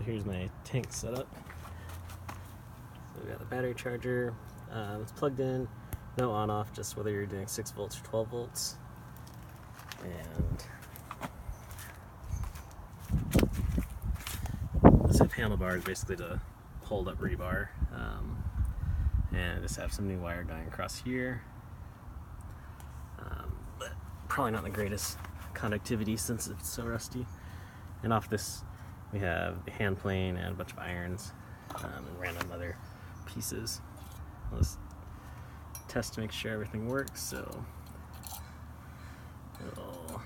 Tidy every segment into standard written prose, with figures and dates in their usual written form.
here's my tank setup. So we got the battery charger. It's plugged in, no on-off, just whether you're doing 6 volts or 12 volts. And this handlebar is basically to hold up rebar. And I just have some new wire going across here. But probably not the greatest conductivity since it's so rusty. And off this we have the hand plane and a bunch of irons and random other pieces. Let's test to make sure everything works. So we'll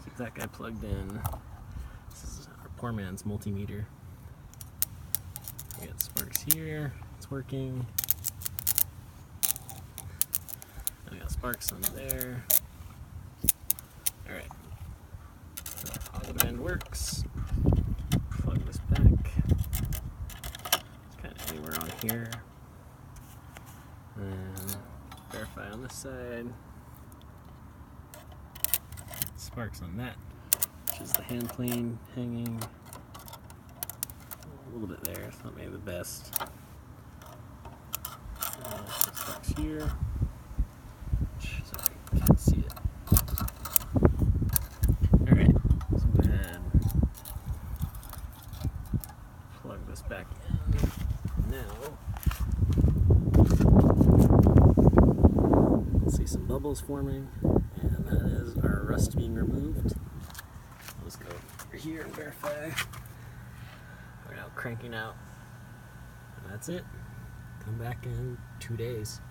keep that guy plugged in. This is our poor man's multimeter. We got sparks here, it's working. We got sparks on there. Alright. Other end works. Plug this back. It's kind of anywhere on here. And verify on this side. Sparks on that, which is the hand plane hanging. A little bit there, it's not maybe the best. Some sparks here. Sorry, can't see it. Alright, so go ahead and plug this back in. Now, you'll see some bubbles forming, and that is our rust being removed. Let's go over here and verify. We're now cranking out, and that's it. Come back in 2 days.